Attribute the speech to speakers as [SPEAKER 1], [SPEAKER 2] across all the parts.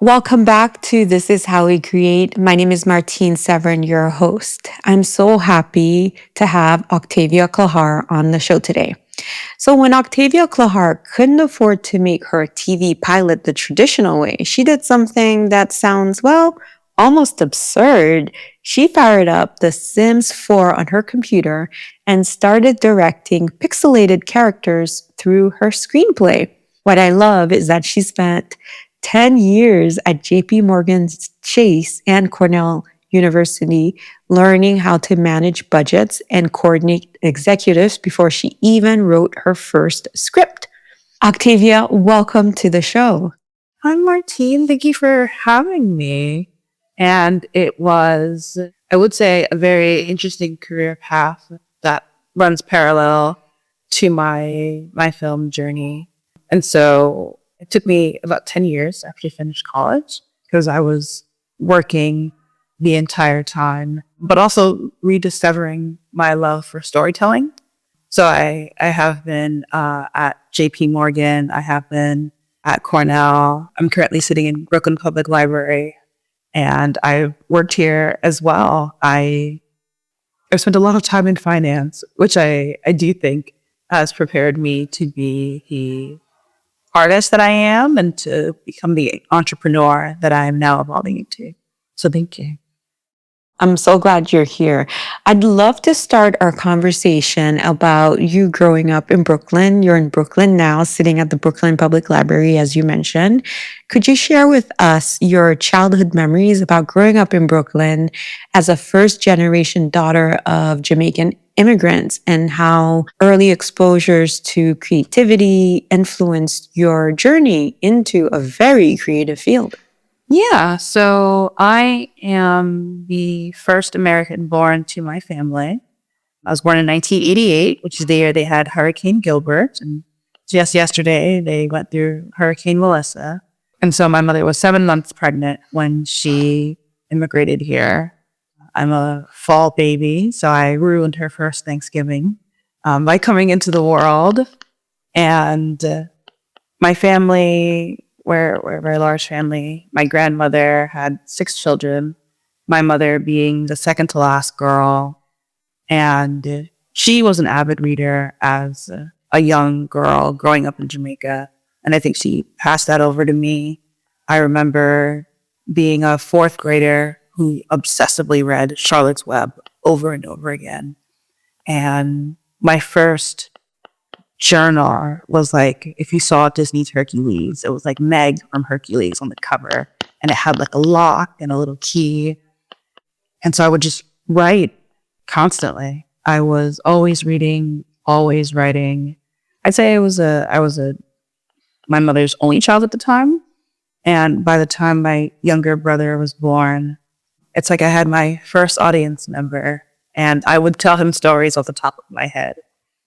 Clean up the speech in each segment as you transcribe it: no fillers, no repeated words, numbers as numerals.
[SPEAKER 1] Welcome back to This Is How We Create. My name is Martine Severin, your host. I'm so happy to have Octavia Clahar on the show today. So, when Octavia Clahar couldn't afford to make her TV pilot the traditional way, she did something that sounds, well, almost absurd. She fired up The Sims 4 on her computer and started directing pixelated characters through her screenplay. What I love is that she spent 10 years at JP Morgan Chase and Cornell University learning how to manage budgets and coordinate executives before she even wrote her first script. Octavia, welcome to the show.
[SPEAKER 2] Hi, Martine. Thank you for having me. And it was, I would say, a very interesting career path that runs parallel to my film journey. And so it took me about 10 years after I finished college because I was working the entire time, but also rediscovering my love for storytelling. So I have been at JP Morgan. I have been at Cornell. I'm currently sitting in Brooklyn Public Library, and I've worked here as well. I've spent a lot of time in finance, which I do think has prepared me to be the artist that I am and to become the entrepreneur that I am now evolving into. So thank you.
[SPEAKER 1] I'm so glad you're here. I'd love to start our conversation about you growing up in Brooklyn. You're in Brooklyn now, sitting at the Brooklyn Public Library, as you mentioned. Could you share with us your childhood memories about growing up in Brooklyn as a first generation daughter of Jamaican immigrants and how early exposures to creativity influenced your journey into a very creative field?
[SPEAKER 2] Yeah, so I am the first American born to my family. I was born in 1988, which is the year they had Hurricane Gilbert. And just yesterday, they went through Hurricane Melissa. And so my mother was 7 months pregnant when she immigrated here. I'm a fall baby, so I ruined her first Thanksgiving by coming into the world. And my family, we're a very large family. My grandmother had 6 children, my mother being the second to last girl. And she was an avid reader as a young girl growing up in Jamaica. And I think she passed that over to me. I remember being a 4th grader who obsessively read Charlotte's Web over and over again. And my first journal was like, if you saw Disney's Hercules, it was like Meg from Hercules on the cover. And it had like a lock and a little key. And so I would just write constantly. I was always reading, always writing. I'd say I was my mother's only child at the time. And by the time my younger brother was born, it's like I had my first audience member. And I would tell him stories off the top of my head,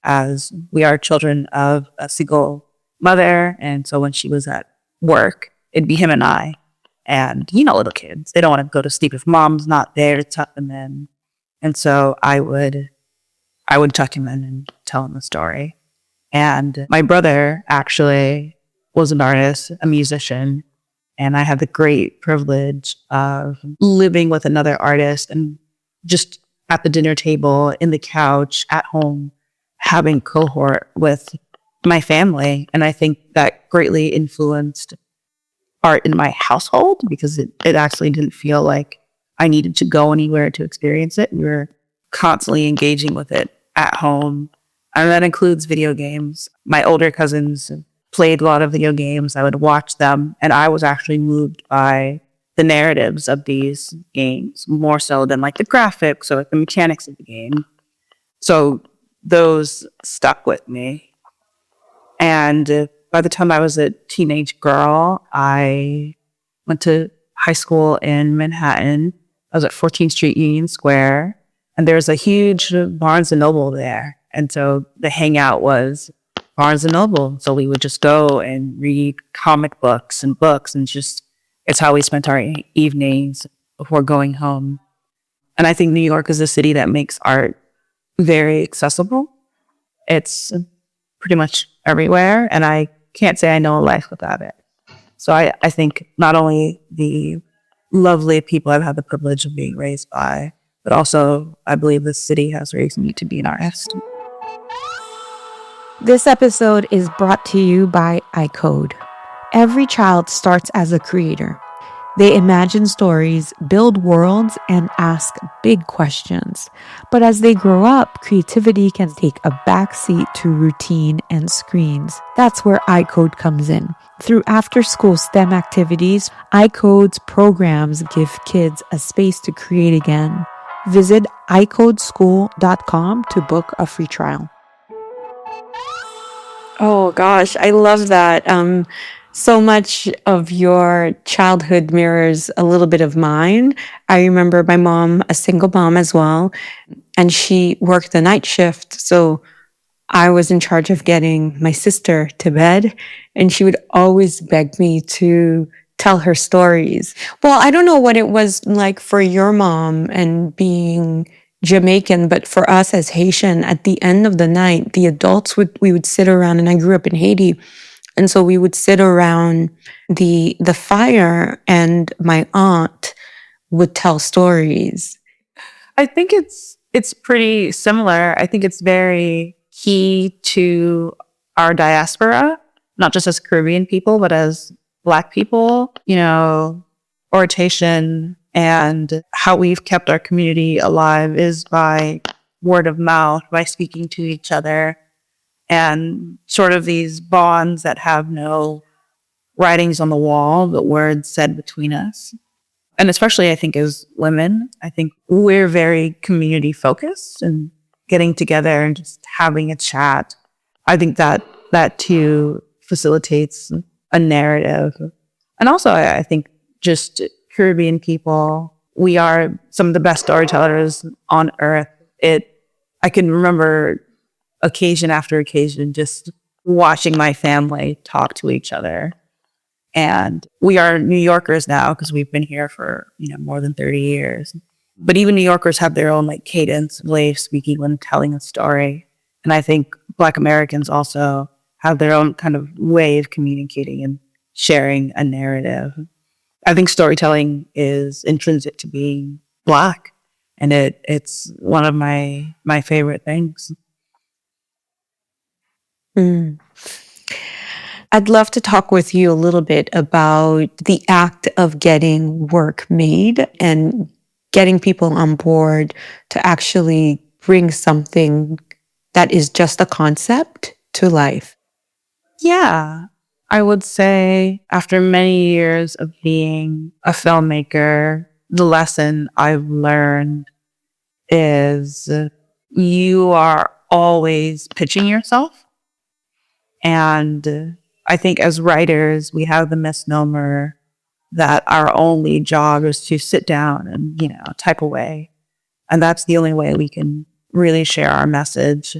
[SPEAKER 2] as we are children of a single mother. And so when she was at work, it'd be him and I. And little kids, they don't want to go to sleep if mom's not there to tuck them in. And so I would tuck him in and tell him a story. And my brother actually was an artist, a musician. And I had the great privilege of living with another artist and just at the dinner table, in the couch, at home, having cohort with my family. And I think that greatly influenced art in my household because it actually didn't feel like I needed to go anywhere to experience it. We were constantly engaging with it at home. And that includes video games. My older cousins played a lot of video games. I would watch them. And I was actually moved by the narratives of these games more so than like the graphics or like the mechanics of the game. So those stuck with me. And by the time I was a teenage girl, I went to high school in Manhattan. I was at 14th Street Union Square, and there's a huge Barnes & Noble there. And so the hangout was Barnes & Noble. So we would just go and read comic books and just, it's how we spent our evenings before going home. And I think New York is a city that makes art very accessible. It's pretty much everywhere, and I can't say I know a life without it. So I think not only the lovely people I've had the privilege of being raised by, but also I believe the city has raised me to be an artist.
[SPEAKER 1] This episode is brought to you by iCode. Every child starts as a creator. They imagine stories, build worlds, and ask big questions. But as they grow up, creativity can take a backseat to routine and screens. That's where iCode comes in. Through after-school STEM activities, iCode's programs give kids a space to create again. Visit icodeschool.com to book a free trial. Oh gosh, I love that. So much of your childhood mirrors a little bit of mine. I remember my mom, a single mom as well, and she worked the night shift. So I was in charge of getting my sister to bed, and she would always beg me to tell her stories. Well, I don't know what it was like for your mom and being Jamaican, but for us as Haitian, at the end of the night, the adults we would sit around, and I grew up in Haiti, and so we would sit around the fire, and my aunt would tell stories.
[SPEAKER 2] I think it's pretty similar. I think it's very key to our diaspora, not just as Caribbean people, but as Black people, orientation and how we've kept our community alive is by word of mouth, by speaking to each other, and sort of these bonds that have no writings on the wall, but words said between us. And especially, I think, as women, I think we're very community focused and getting together and just having a chat. I think that too facilitates a narrative. And also, I think just Caribbean people, we are some of the best storytellers on earth. I can remember occasion after occasion just watching my family talk to each other. And we are New Yorkers now because we've been here for, more than 30 years. But even New Yorkers have their own cadence, way of speaking when telling a story. And I think Black Americans also have their own kind of way of communicating and sharing a narrative. I think storytelling is intrinsic to being Black, and it's one of my favorite things.
[SPEAKER 1] I'd love to talk with you a little bit about the act of getting work made and getting people on board to actually bring something that is just a concept to life.
[SPEAKER 2] Yeah, I would say after many years of being a filmmaker, the lesson I've learned is you are always pitching yourself. And I think as writers, we have the misnomer that our only job is to sit down and, type away. And that's the only way we can really share our message.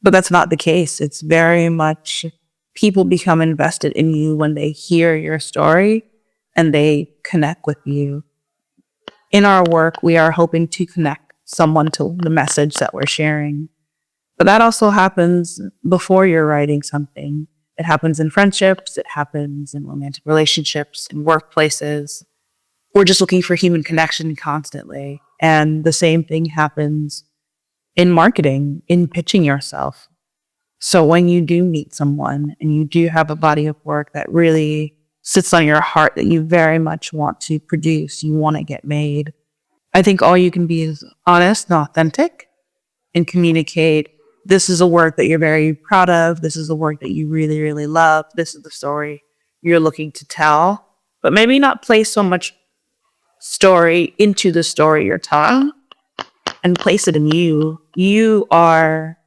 [SPEAKER 2] But that's not the case. It's very much people become invested in you when they hear your story and they connect with you. In our work, we are hoping to connect someone to the message that we're sharing. But that also happens before you're writing something. It happens in friendships. It happens in romantic relationships, in workplaces. We're just looking for human connection constantly. And the same thing happens in marketing, in pitching yourself. So when you do meet someone and you do have a body of work that really sits on your heart that you very much want to produce, you want to get made, I think all you can be is honest and authentic and communicate. This is a work that you're very proud of. This is a work that you really, really love. This is the story you're looking to tell, but maybe not place so much story into the story you're telling and place it in you. You are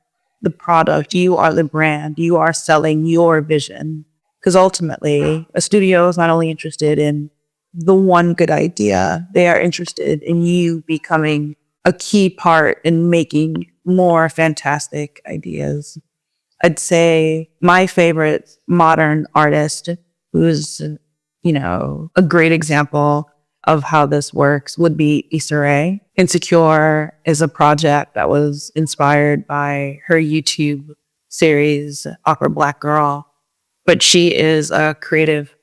[SPEAKER 2] the product. You are the brand. You are selling your vision. Because ultimately, a studio is not only interested in the one good idea, they are interested in you becoming a key part in making more fantastic ideas. I'd say my favorite modern artist, who's, a great example of how this works, would be Issa Rae. Insecure is a project that was inspired by her YouTube series, Awkward Black Girl. But she is a creative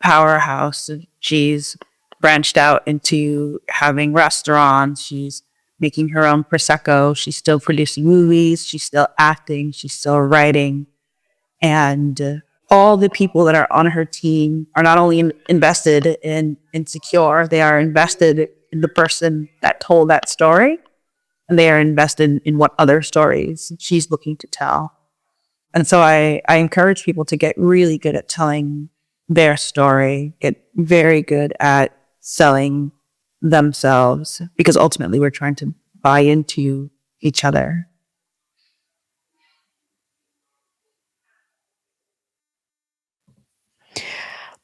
[SPEAKER 2] powerhouse. She's branched out into having restaurants. She's making her own prosecco. She's still producing movies. She's still acting. She's still writing. And all the people that are on her team are not only invested in Insecure, they are invested in the person that told that story. And they are invested in what other stories she's looking to tell. And so I encourage people to get really good at telling their story, get very good at selling themselves, because ultimately we're trying to buy into each other.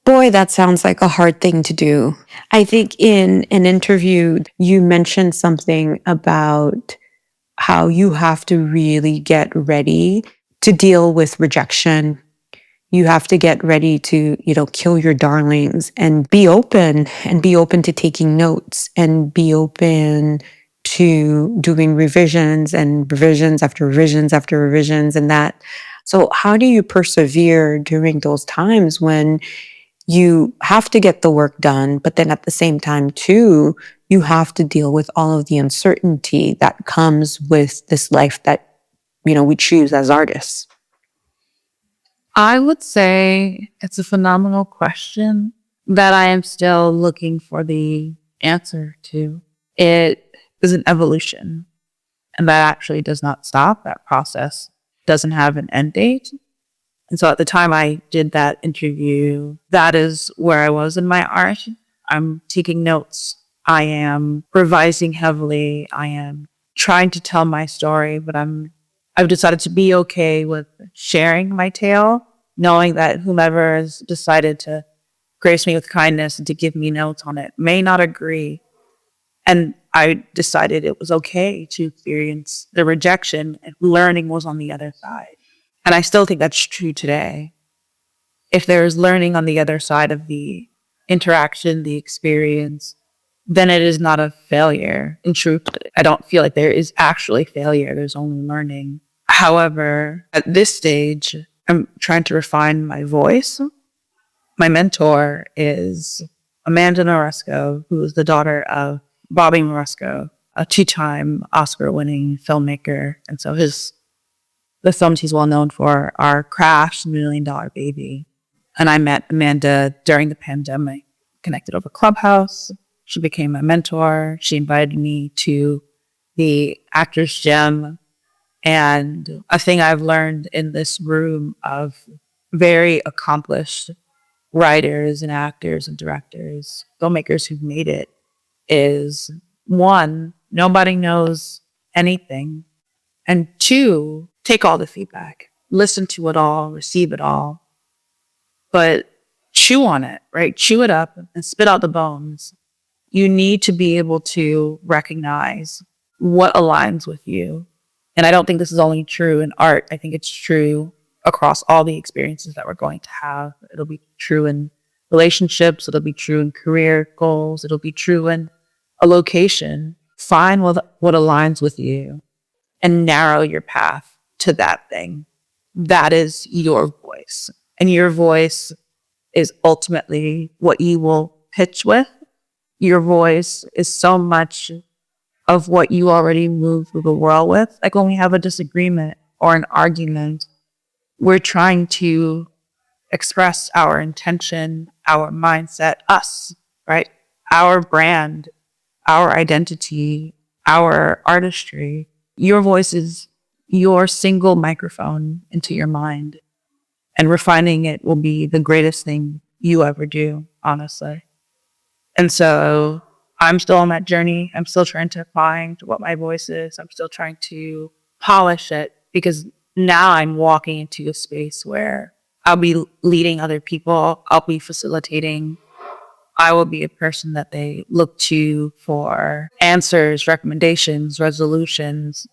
[SPEAKER 1] Boy, that sounds like a hard thing to do. I think in an interview, you mentioned something about how you have to really get ready to deal with rejection. You have to get ready to, kill your darlings and be open to taking notes and be open to doing revisions and revisions after revisions after revisions and that. So how do you persevere during those times when you have to get the work done, but then at the same time, too, you have to deal with all of the uncertainty that comes with this life that, we choose as artists?
[SPEAKER 2] I would say it's a phenomenal question that I am still looking for the answer to. It is an evolution, and that actually does not stop. That process doesn't have an end date. And so at the time I did that interview, that is where I was in my art. I'm taking notes. I am revising heavily. I am trying to tell my story, but I've decided to be okay with sharing my tale, knowing that whomever has decided to grace me with kindness and to give me notes on it may not agree. And I decided it was okay to experience the rejection, and learning was on the other side. And I still think that's true today. If there's learning on the other side of the interaction, the experience, then it is not a failure. In truth, I don't feel like there is actually failure. There's only learning. However, at this stage, I'm trying to refine my voice. My mentor is Amanda Noresco, who is the daughter of Bobby Moresco, a two-time Oscar-winning filmmaker. And so the films he's well known for are Crash, $1 Million Baby. And I met Amanda during the pandemic, connected over Clubhouse. She became my mentor. She invited me to the Actors Gym. And a thing I've learned in this room of very accomplished writers and actors and directors, filmmakers who've made it, is one, nobody knows anything. And two, take all the feedback, listen to it all, receive it all, but chew on it, right? Chew it up and spit out the bones. You need to be able to recognize what aligns with you. And I don't think this is only true in art. I think it's true across all the experiences that we're going to have. It'll be true in relationships. It'll be true in career goals. It'll be true in a location. Find what aligns with you and narrow your path to that thing. That is your voice. And your voice is ultimately what you will pitch with. Your voice is so much of what you already move through the world with. Like when we have a disagreement or an argument, we're trying to express our intention, our mindset, us, right? Our brand, our identity, our artistry. Your voice is your single microphone into your mind, and refining it will be the greatest thing you ever do, honestly. And so I'm still on that journey. I'm still trying to find what my voice is. I'm still trying to polish it, because now I'm walking into a space where I'll be leading other people. I'll be facilitating. I will be a person that they look to for answers, recommendations, resolutions.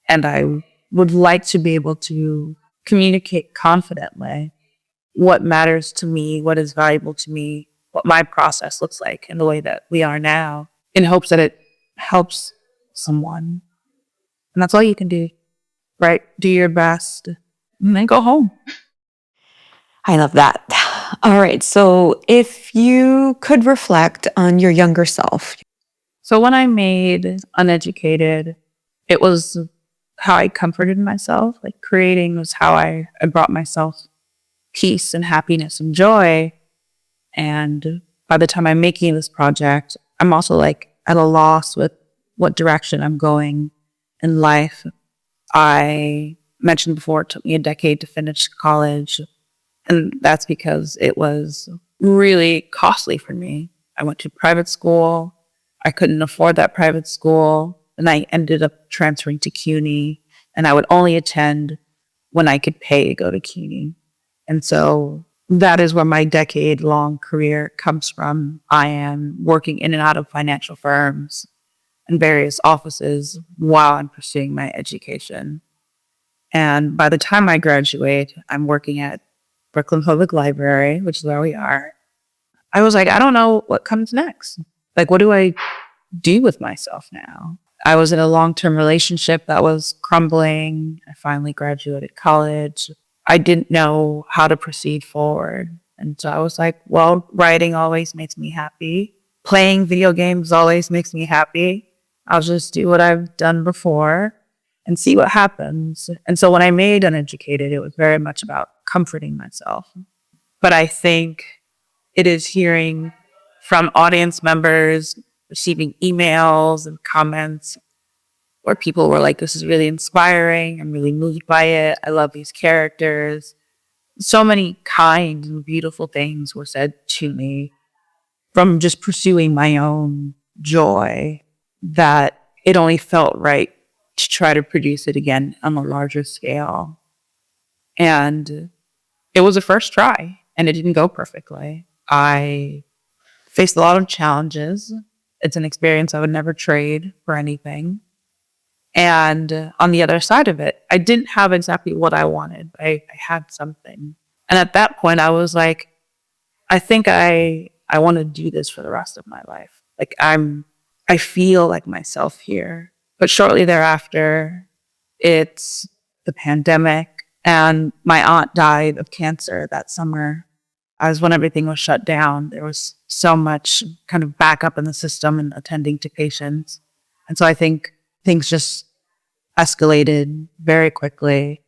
[SPEAKER 2] And I would like to be able to communicate confidently what matters to me, what is valuable to me, what my process looks like in the way that we are now, in hopes that it helps someone. And that's all you can do, right? Do your best and then go home.
[SPEAKER 1] I love that. All right. So if you could reflect on your younger self.
[SPEAKER 2] So when I made Uneducated, it was how I comforted myself. Like creating was how I brought myself peace and happiness and joy. And by the time I'm making this project, I'm also like at a loss with what direction I'm going in life. I mentioned before, it took me a decade to finish college. And that's because it was really costly for me. I went to private school. I couldn't afford that private school. And I ended up transferring to CUNY. And I would only attend when I could pay to go to CUNY. And so that is where my decade-long career comes from. I am working in and out of financial firms and various offices while I'm pursuing my education. And by the time I graduate, I'm working at Brooklyn Public Library, which is where we are. I was like, I don't know what comes next. Like, what do I do with myself now? I was in a long-term relationship that was crumbling. I finally graduated college. I didn't know how to proceed forward. And so I was like, well, writing always makes me happy. Playing video games always makes me happy. I'll just do what I've done before and see what happens. And so when I made Uneducated, it was very much about comforting myself. But I think it is hearing from audience members, receiving emails and comments where people were like, this is really inspiring. I'm really moved by it. I love these characters. So many kind and beautiful things were said to me from just pursuing my own joy that it only felt right to try to produce it again on a larger scale. And it was a first try and it didn't go perfectly. I faced a lot of challenges. It's an experience I would never trade for anything. And on the other side of it, I didn't have exactly what I wanted. I had something. And at that point, I was like, I think I want to do this for the rest of my life. Like I feel like myself here. But shortly thereafter, it's the pandemic and my aunt died of cancer that summer. As when everything was shut down, there was so much kind of backup in the system and attending to patients. And so I think things just escalated very quickly.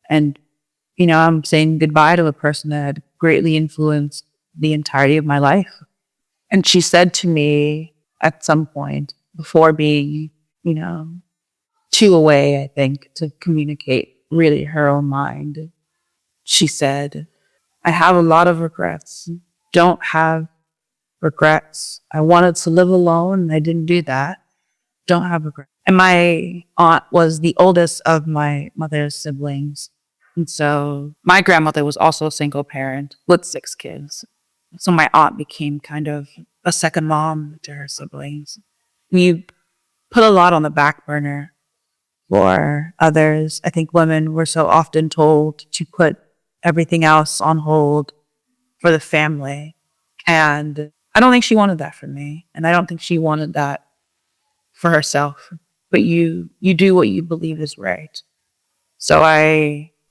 [SPEAKER 2] And, I'm saying goodbye to a person that had greatly influenced the entirety of my life. And she said to me at some point before being, too away, I think, to communicate really her own mind, she said, I have a lot of regrets. Don't have regrets. I wanted to live alone and I didn't do that. Don't have regrets. And my aunt was the oldest of my mother's siblings. And so my grandmother was also a single parent with 6 kids. So my aunt became kind of a second mom to her siblings. We put a lot on the back burner for others. I think women were so often told to put everything else on hold for the family. And I don't think she wanted that for me. And I don't think she wanted that for herself. But you do what you believe is right. So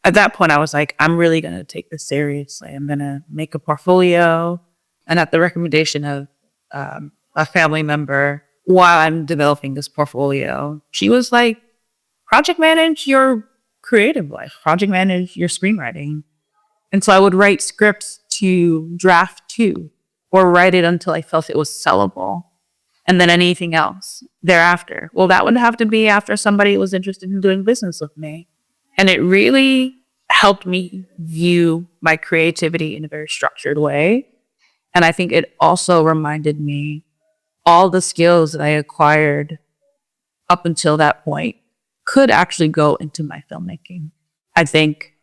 [SPEAKER 2] at that point, I was like, I'm really going to take this seriously. I'm going to make a portfolio. And at the recommendation of a family member, while I'm developing this portfolio, she was like, project manage your creative life, project manage your screenwriting. And so I would write scripts to draft 2 or write it until I felt it was sellable. And then anything else thereafter. Well, that would have to be after somebody was interested in doing business with me. And it really helped me view my creativity in a very structured way. And I think it also reminded me all the skills that I acquired up until that point could actually go into my filmmaking. I think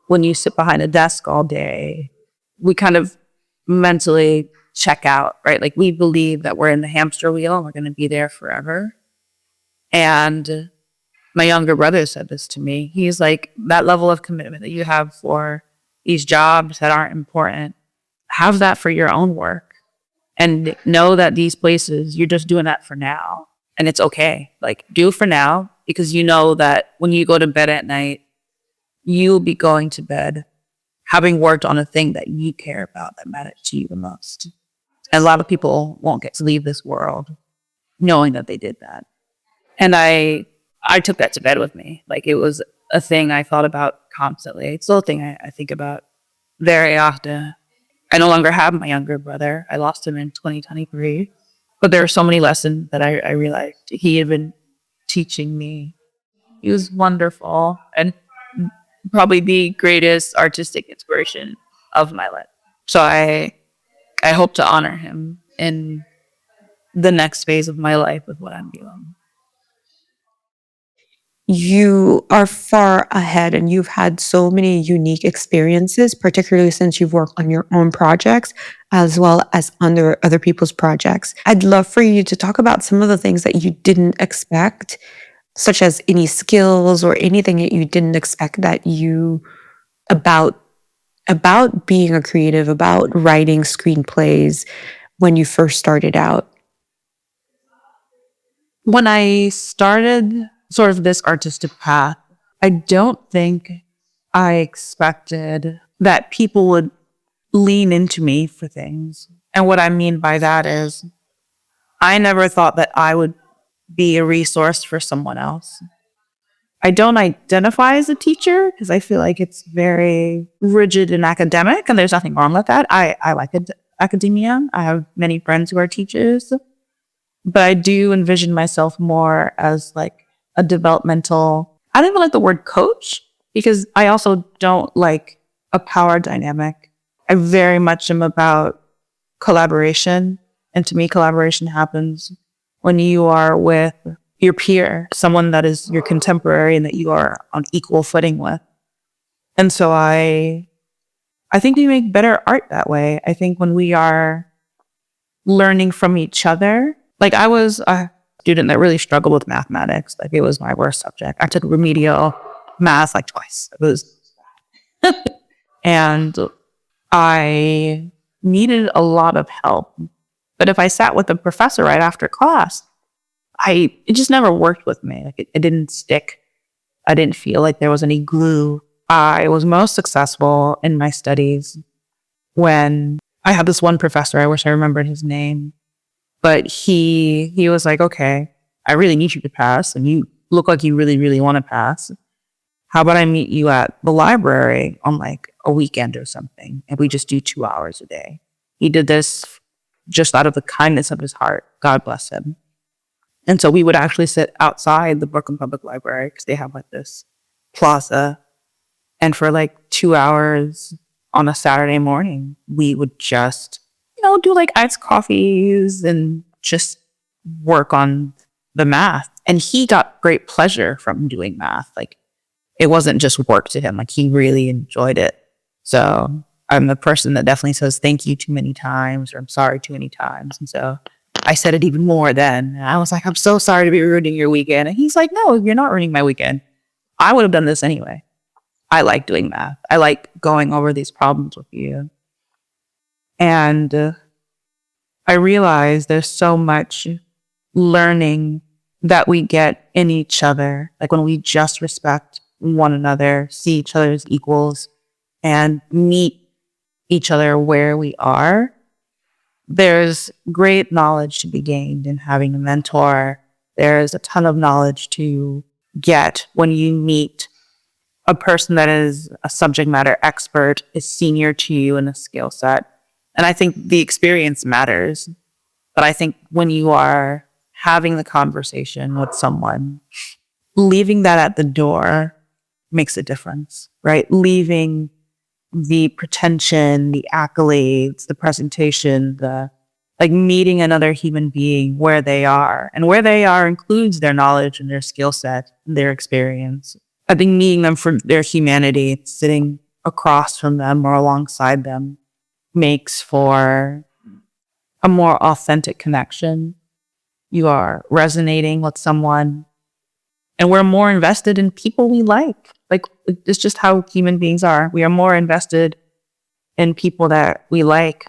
[SPEAKER 2] when you sit behind a desk all day, we kind of mentally check out, right? Like we believe that we're in the hamster wheel and we're going to be there forever. And my younger brother said this to me. He's like, that level of commitment that you have for these jobs that aren't important, have that for your own work. And know that these places, you're just doing that for now. And it's okay. Like, do it for now, because you know that when you go to bed at night, you'll be going to bed having worked on a thing that you care about, that mattered to you the most. And a lot of people won't get to leave this world knowing that they did that. And I took that to bed with me. Like, it was a thing I thought about constantly. It's still a thing I think about very often. I no longer have my younger brother. I lost him in 2023. But there are so many lessons that I realized he had been teaching me. He was wonderful and probably the greatest artistic inspiration of my life. So I hope to honor him in the next phase of my life with what I'm doing.
[SPEAKER 1] You are far ahead and you've had so many unique experiences, particularly since you've worked on your own projects as well as under other people's projects. I'd love for you to talk about some of the things that you didn't expect, such as any skills or anything that you didn't expect that you about being a creative, about writing screenplays when you first started out.
[SPEAKER 2] When I started sort of this artistic path, I don't think I expected that people would lean into me for things. And what I mean by that is I never thought that I would be a resource for someone else. I don't identify as a teacher because I feel like it's very rigid and academic, and there's nothing wrong with that. I like academia. I have many friends who are teachers, but I do envision myself more as like a developmental, I don't even like the word coach because I also don't like a power dynamic. I very much am about collaboration. And to me, collaboration happens when you are with your peer, someone that is your contemporary and that you are on equal footing with. And so I think we make better art that way. I think when we are learning from each other, like I was a student that really struggled with mathematics. Like, it was my worst subject. I took remedial math like twice. It was and I needed a lot of help. But if I sat with a professor right after class, it just never worked with me. Like, it didn't stick. I didn't feel like there was any glue. I was most successful in my studies when I had this one professor. I wish I remembered his name, but he was like, okay, I really need you to pass, and you look like you really, really want to pass. How about I meet you at the library on like a weekend or something, and we just do 2 hours a day. He did this just out of the kindness of his heart. God bless him. And so we would actually sit outside the Brooklyn Public Library because they have like this plaza. And for like 2 hours on a Saturday morning, we would just, do like iced coffees and just work on the math. And he got great pleasure from doing math. Like, it wasn't just work to him. Like, he really enjoyed it. So I'm the person that definitely says thank you too many times, or I'm sorry too many times. And so I said it even more then. And I was like, I'm so sorry to be ruining your weekend. And he's like, no, you're not ruining my weekend. I would have done this anyway. I like doing math. I like going over these problems with you. And I realized there's so much learning that we get in each other. Like, when we just respect one another, see each other as equals, and meet each other where we are, there's great knowledge to be gained in having a mentor. There's a ton of knowledge to get when you meet a person that is a subject matter expert, is senior to you in a skill set. And I think the experience matters. But I think when you are having the conversation with someone, leaving that at the door makes a difference, right? Leaving the pretension, the accolades, the presentation, like meeting another human being where they are. And where they are includes their knowledge and their skill set and their experience. I think meeting them for their humanity, sitting across from them or alongside them, makes for a more authentic connection. You are resonating with someone, and we're more invested in people we like. Like, it's just how human beings are. We are more invested in people that we like.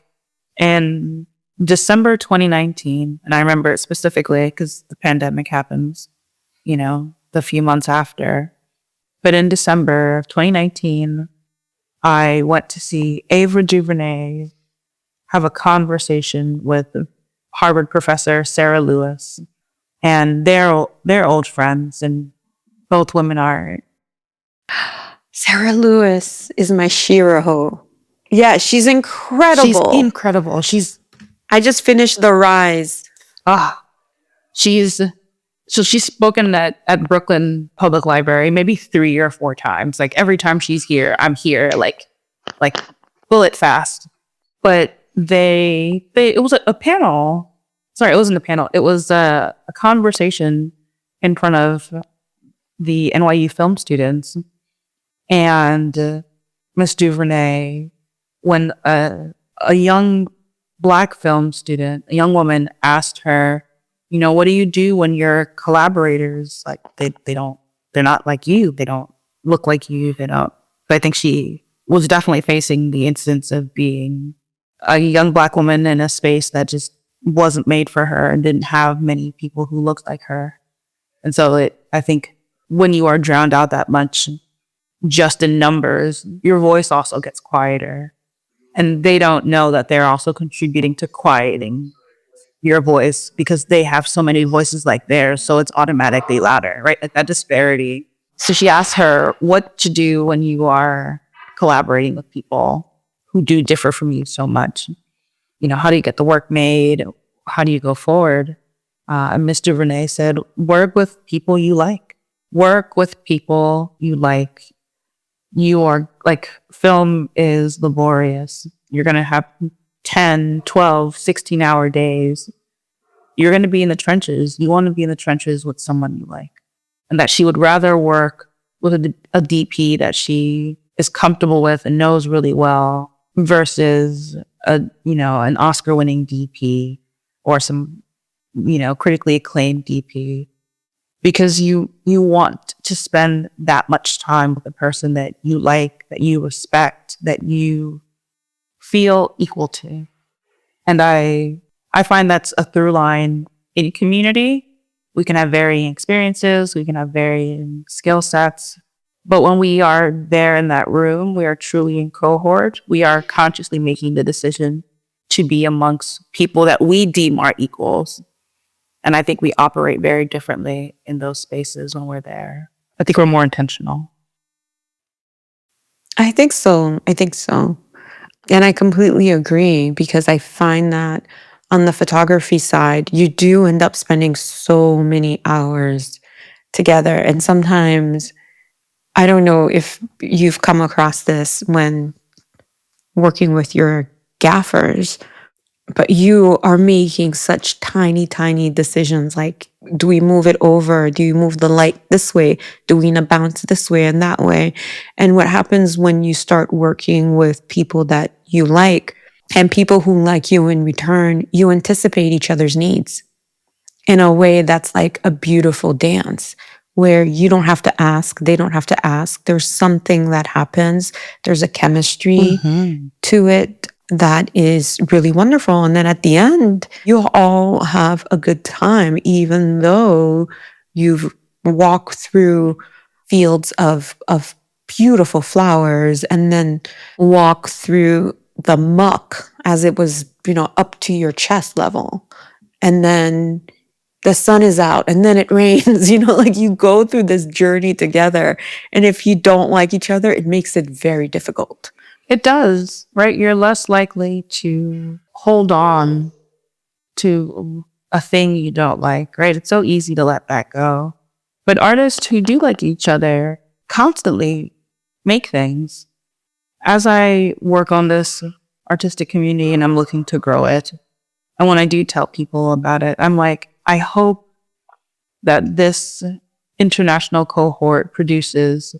[SPEAKER 2] And December 2019, and I remember it specifically because the pandemic happens, the few months after. But in December of 2019, I went to see Ava DuVernay have a conversation with Harvard professor Sarah Lewis, and they're old friends, and both women are.
[SPEAKER 1] Sarah Lewis is my Shiraho. Yeah, she's
[SPEAKER 2] She's
[SPEAKER 1] incredible.
[SPEAKER 2] incredible.
[SPEAKER 1] I just finished The Rise.
[SPEAKER 2] She's spoken at Brooklyn Public Library maybe 3 or 4 times. Like every time she's here, I'm here like bullet fast. But it was a panel. Sorry, it wasn't a panel. It was a conversation in front of the NYU film students. And Miss DuVernay, when a young Black film student, a young woman, asked her, what do you do when your collaborators, like, they're not like you, they don't look like you, they don't. But I think she was definitely facing the instance of being a young Black woman in a space that just wasn't made for her and didn't have many people who looked like her. And so I think when you are drowned out that much, just in numbers, your voice also gets quieter. And they don't know that they're also contributing to quieting your voice because they have so many voices like theirs, so it's automatically louder, right? Like that disparity. So she asked her what to do when you are collaborating with people who do differ from you so much. How do you get the work made? How do you go forward? And Miss DuVernay said, work with people you like. Work with people you like. You are like, film is laborious. You're going to have 10, 12, 16-hour days. You're going to be in the trenches. You want to be in the trenches with someone you like. And that she would rather work with a DP that she is comfortable with and knows really well versus an Oscar-winning DP or some, critically acclaimed DP. Because you want to spend that much time with a person that you like, that you respect, that you feel equal to. And I find that's a through line in community. We can have varying experiences, we can have varying skill sets, but when we are there in that room, we are truly in cohort. We are consciously making the decision to be amongst people that we deem our equals. And I think we operate very differently in those spaces when we're there. I think we're more intentional.
[SPEAKER 1] I think so. And I completely agree because I find that on the photography side, you do end up spending so many hours together. And sometimes, I don't know if you've come across this when working with your gaffers, but you are making such tiny, tiny decisions. Like, do we move it over? Do you move the light this way? Do we bounce this way and that way? And what happens when you start working with people that you like and people who like you in return, you anticipate each other's needs in a way that's like a beautiful dance where you don't have to ask, they don't have to ask. There's something that happens. There's a chemistry to it that is really wonderful. And then at the end, you all have a good time, even though you've walked through fields of beautiful flowers and then walk through the muck as it was, up to your chest level. And then the sun is out and then it rains, like you go through this journey together. And if you don't like each other, it makes it very difficult.
[SPEAKER 2] It does, right? You're less likely to hold on to a thing you don't like, right? It's so easy to let that go. But artists who do like each other constantly make things. As I work on this artistic community and I'm looking to grow it, and when I do tell people about it, I'm like, I hope that this international cohort produces,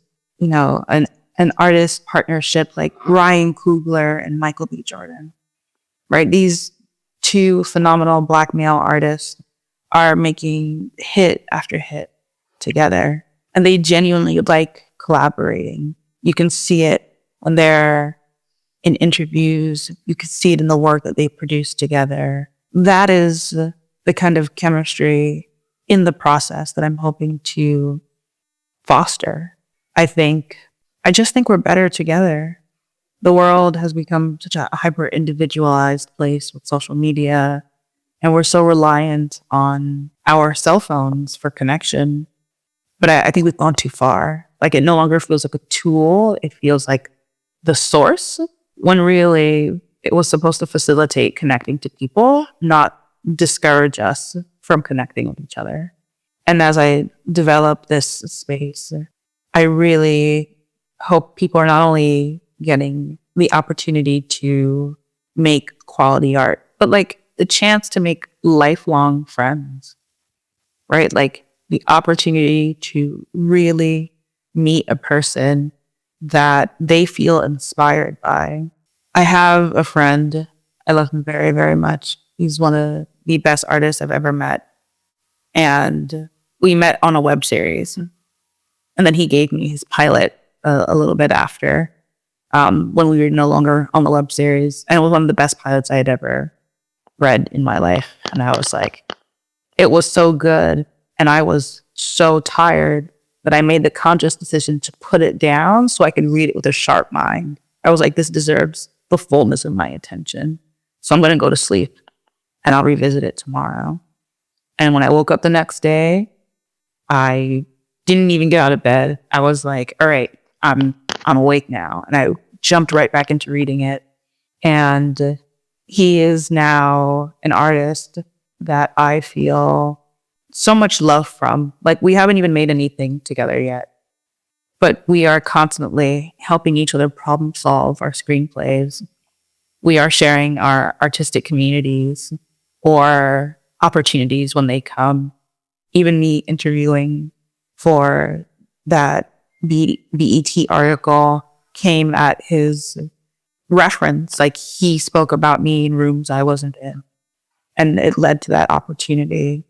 [SPEAKER 2] an artist partnership like Ryan Coogler and Michael B. Jordan, right? These two phenomenal Black male artists are making hit after hit together, and they genuinely like collaborating. You can see it when they're in interviews. You can see it in the work that they produce together. That is the kind of chemistry in the process that I'm hoping to foster. I just think we're better together. The world has become such a hyper individualized place with social media, and we're so reliant on our cell phones for connection. But I think we've gone too far. Like, it no longer feels like a tool. It feels like the source, when really it was supposed to facilitate connecting to people, not discourage us from connecting with each other. And as I develop this space, I really hope people are not only getting the opportunity to make quality art, but like the chance to make lifelong friends, right? Like the opportunity to really meet a person that they feel inspired by. I have a friend. I love him very, very much. He's one of the best artists I've ever met. And we met on a web series. And then he gave me his pilot a little bit after, when we were no longer on the web series. And it was one of the best pilots I had ever read in my life. And I was like, it was so good. And I was so tired that I made the conscious decision to put it down so I could read it with a sharp mind. I was like, this deserves the fullness of my attention. So I'm going to go to sleep and I'll revisit it tomorrow. And when I woke up the next day, I didn't even get out of bed. I was like, all right, I'm awake now. And I jumped right back into reading it. And he is now an artist that I feel so much love from. Like, we haven't even made anything together yet, but we are constantly helping each other problem solve our screenplays. We are sharing our artistic communities or opportunities when they come. Even me interviewing for that BET article came at his reference. Like, he spoke about me in rooms I wasn't in, and it led to that opportunity.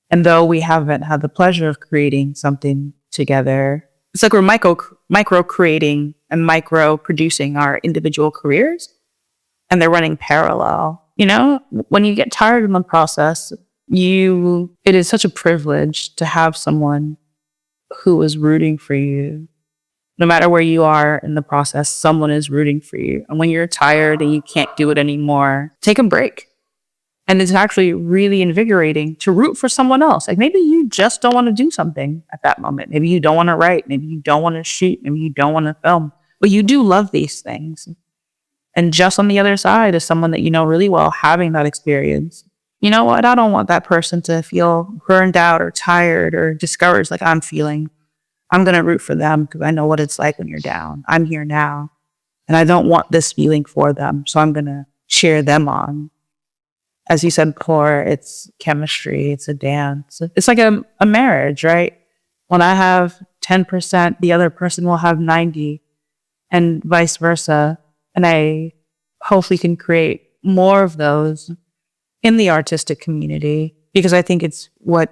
[SPEAKER 2] And though we haven't had the pleasure of creating something together, it's like we're micro creating and micro producing our individual careers, and they're running parallel. You know, when you get tired in the process, it is such a privilege to have someone who is rooting for you. No matter where you are in the process, someone is rooting for you. And when you're tired and you can't do it anymore, take a break. And it's actually really invigorating to root for someone else. Like, maybe you just don't want to do something at that moment. Maybe you don't want to write. Maybe you don't want to shoot. Maybe you don't want to film. But you do love these things. And just on the other side is someone that you know really well having that experience. You know what? I don't want that person to feel burned out or tired or discouraged like I'm feeling. I'm going to root for them because I know what it's like when you're down. I'm here now. And I don't want this feeling for them. So I'm going to cheer them on. As you said before, it's chemistry, it's a dance. It's like a marriage, right? When I have 10%, the other person will have 90, and vice versa. And I hopefully can create more of those in the artistic community, because I think it's what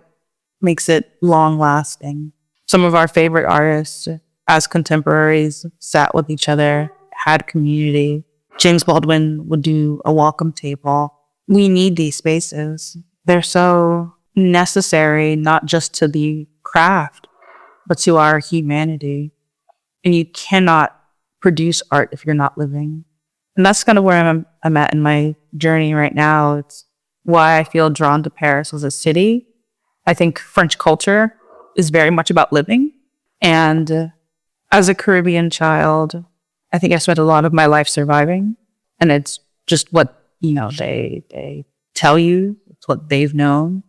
[SPEAKER 2] makes it long lasting. Some of our favorite artists as contemporaries sat with each other, had community. James Baldwin would do a welcome table. We need these spaces. They're so necessary, not just to the craft, but to our humanity. And you cannot produce art if you're not living. And that's kind of where I'm at in my journey right now. It's why I feel drawn to Paris as a city. I think French culture is very much about living. And as a Caribbean child, I think I spent a lot of my life surviving. And it's just what they tell you. It's what they've known.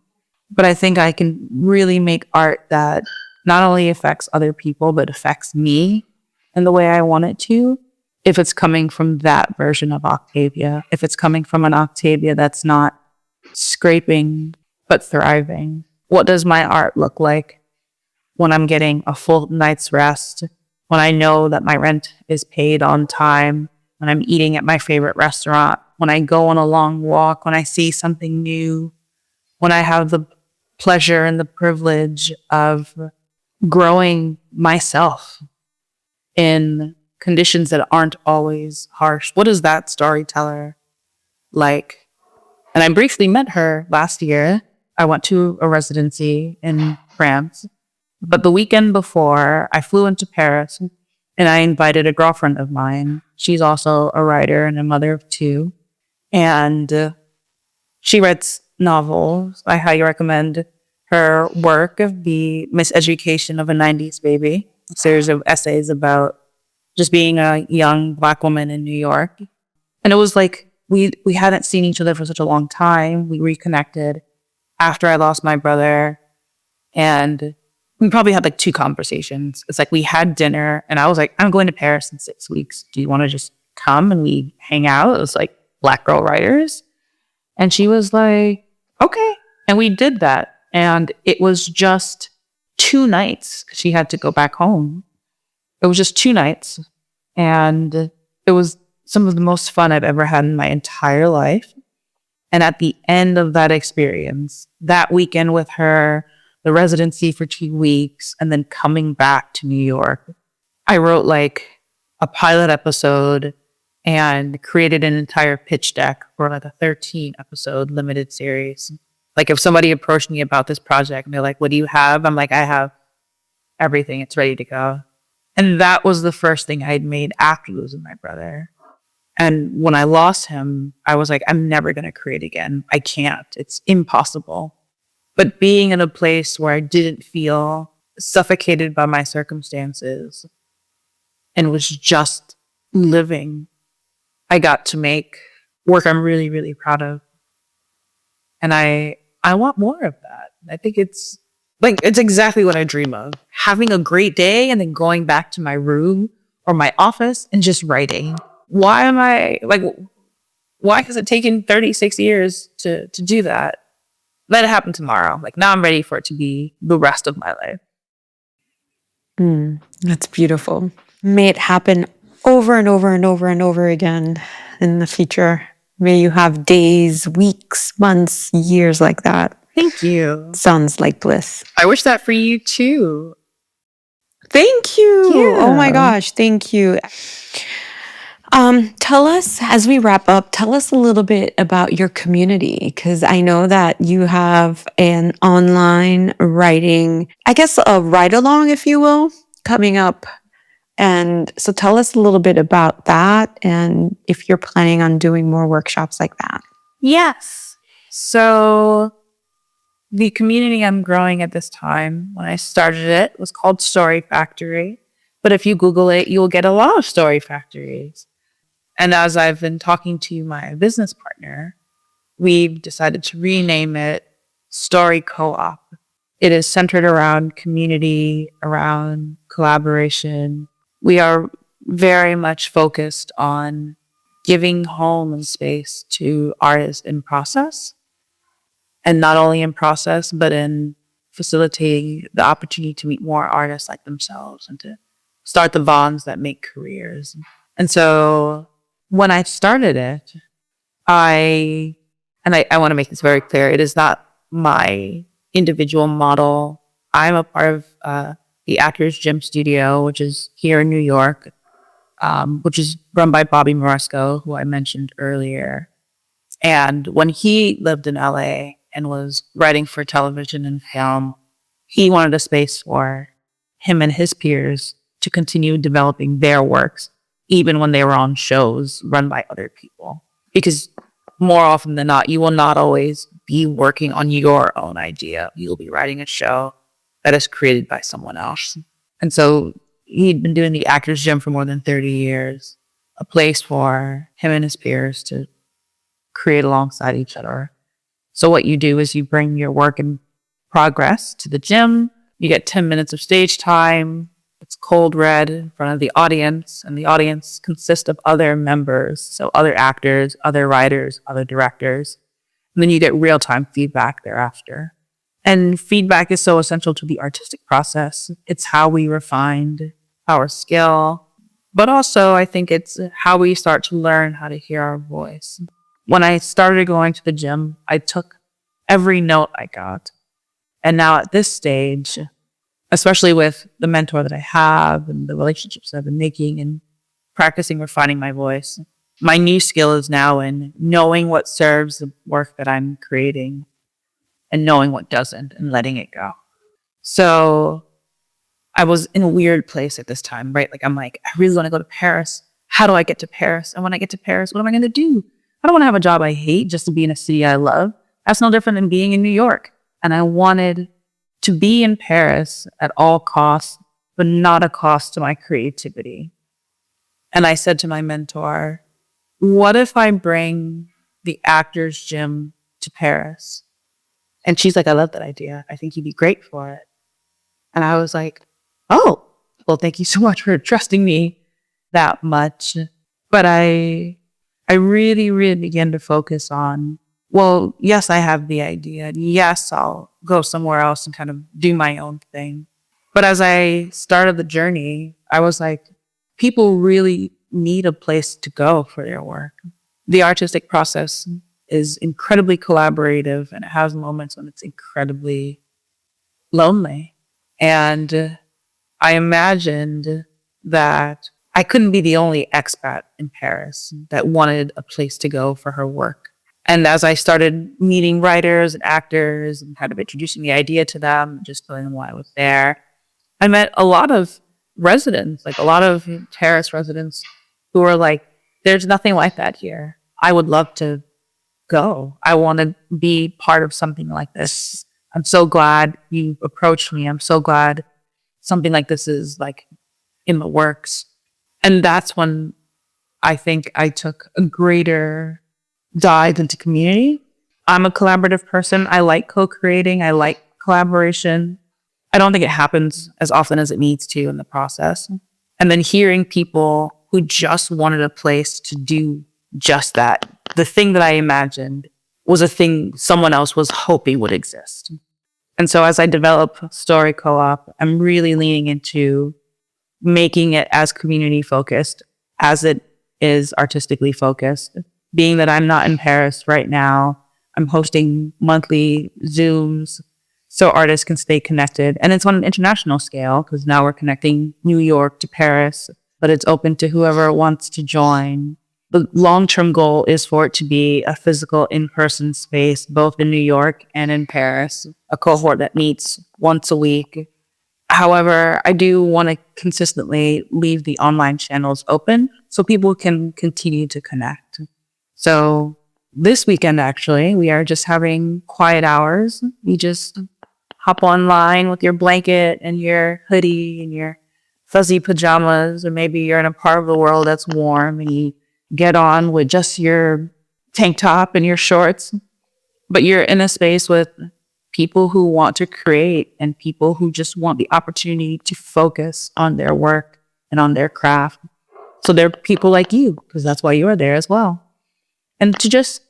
[SPEAKER 2] But I think I can really make art that not only affects other people, but affects me in the way I want it to. If it's coming from that version of Octavia, if it's coming from an Octavia that's not scraping, but thriving. What does my art look like when I'm getting a full night's rest, when I know that my rent is paid on time, when I'm eating at my favorite restaurant, when I go on a long walk, when I see something new, when I have the pleasure and the privilege of growing myself in conditions that aren't always harsh. What is that storyteller like? And I briefly met her last year. I went to a residency in France. But the weekend before, I flew into Paris And I invited a girlfriend of mine. She's also a writer and a mother of two. And she writes novels. I highly recommend her work of The Miseducation of a 90s Baby, a series of essays about just being a young Black woman in New York. And it was like we hadn't seen each other for such a long time. We reconnected after I lost my brother. And we probably had like 2 conversations. It's like we had dinner and I was like, I'm going to Paris in 6 weeks. Do you want to just come and we hang out? It was like Black girl writers. And she was like, okay. And we did that. And it was just 2 nights. She had to go back home. It was just 2 nights. And it was some of the most fun I've ever had in my entire life. And at the end of that experience, that weekend with her, the residency for 2 weeks, and then coming back to New York, I wrote like a pilot episode and created an entire pitch deck for like a 13 episode limited series. Like if somebody approached me about this project and they're like, what do you have? I'm like, I have everything. It's ready to go. And that was the first thing I had made after losing my brother. And when I lost him, I was like, I'm never going to create again. I can't. It's impossible. But being in a place where I didn't feel suffocated by my circumstances and was just living, I got to make work I'm really, really proud of. And I want more of that. I think it's exactly what I dream of. Having a great day and then going back to my room or my office and just writing. Why has it taken 36 years to do that? Let it happen tomorrow. Like now I'm ready for it to be the rest of my life.
[SPEAKER 1] That's beautiful. May it happen over and over and over and over again in the future. May you have days, weeks, months, years like that.
[SPEAKER 2] Thank you.
[SPEAKER 1] Sounds like bliss.
[SPEAKER 2] I wish that for you too.
[SPEAKER 1] Thank you.
[SPEAKER 2] Yeah.
[SPEAKER 1] Oh my gosh. Thank you. Tell us, as we wrap up, tell us a little bit about your community, because I know that you have an online writing, I guess a ride along, if you will, coming up. And so tell us a little bit about that and if you're planning on doing more workshops like that.
[SPEAKER 2] Yes. So the community I'm growing at this time, when I started it, was called Story Factory. But if you Google it, you'll get a lot of story factories. And as I've been talking to my business partner, we've decided to rename it Story Co-op. It is centered around community, around collaboration. We are very much focused on giving home and space to artists in process. And not only in process, but in facilitating the opportunity to meet more artists like themselves and to start the bonds that make careers. And so when I started it, I want to make this very clear. It is not my individual model. I'm a part of the Actors Gym Studio, which is here in New York, which is run by Bobby Moresco, who I mentioned earlier. And when he lived in LA and was writing for television and film, he wanted a space for him and his peers to continue developing their works, even when they were on shows run by other people. Because more often than not, you will not always be working on your own idea. You'll be writing a show that is created by someone else. And so he'd been doing the Actors Gym for more than 30 years, a place for him and his peers to create alongside each other. So what you do is you bring your work in progress to the gym. You get 10 minutes of stage time. It's cold read in front of the audience, and the audience consists of other members, so other actors, other writers, other directors. And then you get real-time feedback thereafter. And feedback is so essential to the artistic process. It's how we refined our skill, but also I think it's how we start to learn how to hear our voice. When I started going to the gym, I took every note I got. And now at this stage, especially with the mentor that I have and the relationships I've been making and practicing refining my voice, my new skill is now in knowing what serves the work that I'm creating and knowing what doesn't and letting it go. So I was in a weird place at this time, right? Like, I'm like, I really want to go to Paris. How do I get to Paris? And when I get to Paris, what am I going to do? I don't want to have a job I hate just to be in a city I love. That's no different than being in New York. And I wanted to be in Paris at all costs, but not a cost to my creativity. And I said to my mentor, what if I bring the actor's gym to Paris? And she's like, I love that idea. I think you'd be great for it. And I was like, oh, well, thank you so much for trusting me that much. But I really, really began to focus on, well, yes, I have the idea. Yes, I'll go somewhere else and kind of do my own thing. But as I started the journey, I was like, people really need a place to go for their work. The artistic process is incredibly collaborative, and it has moments when it's incredibly lonely. And I imagined that I couldn't be the only expat in Paris that wanted a place to go for her work. And as I started meeting writers and actors and kind of introducing the idea to them, just telling them why I was there, I met a lot of residents, like a lot of Paris residents who were like, there's nothing like that here. I would love to go. I want to be part of something like this. I'm so glad you approached me. I'm so glad something like this is like in the works. And that's when I think I took a greater dive into community. I'm a collaborative person. I like co-creating. I like collaboration. I don't think it happens as often as it needs to in the process. And then hearing people who just wanted a place to do just that, the thing that I imagined was a thing someone else was hoping would exist. And so as I develop Story Co-op, I'm really leaning into making it as community focused as it is artistically focused. Being that I'm not in Paris right now, I'm hosting monthly Zooms so artists can stay connected. And it's on an international scale because now we're connecting New York to Paris, but it's open to whoever wants to join. The long-term goal is for it to be a physical in-person space, both in New York and in Paris, a cohort that meets once a week. However, I do want to consistently leave the online channels open so people can continue to connect. So this weekend, actually, we are just having quiet hours. You just hop online with your blanket and your hoodie and your fuzzy pajamas, or maybe you're in a part of the world that's warm and you get on with just your tank top and your shorts, but you're in a space with people who want to create and people who just want the opportunity to focus on their work and on their craft. So there are people like you, because that's why you're there as well. And to just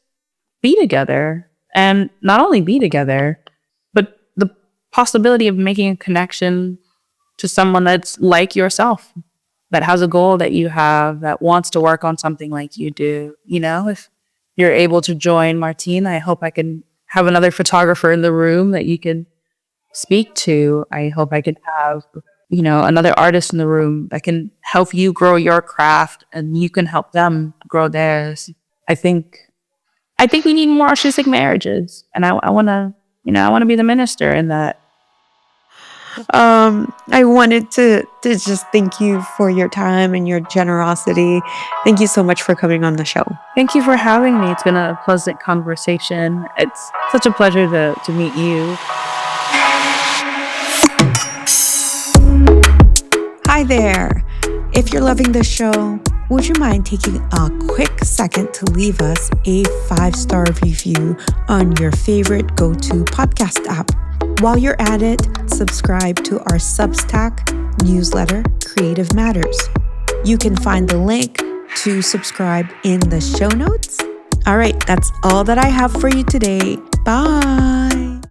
[SPEAKER 2] be together, and not only be together, but the possibility of making a connection to someone that's like yourself, that has a goal that you have, that wants to work on something like you do. You know, if you're able to join Martine, I hope I can have another photographer in the room that you can speak to. I hope I can have, you know, another artist in the room that can help you grow your craft and you can help them grow theirs. I think we need more artistic marriages. And I want to be the minister in that.
[SPEAKER 1] I wanted to just thank you for your time and your generosity. Thank you so much for coming on the show.
[SPEAKER 2] Thank you for having me. It's been a pleasant conversation. It's such a pleasure to meet you.
[SPEAKER 1] Hi there. If you're loving the show, would you mind taking a quick second to leave us a 5-star review on your favorite go-to podcast app? While you're at it, subscribe to our Substack newsletter, Creative Matters. You can find the link to subscribe in the show notes. All right, that's all that I have for you today. Bye.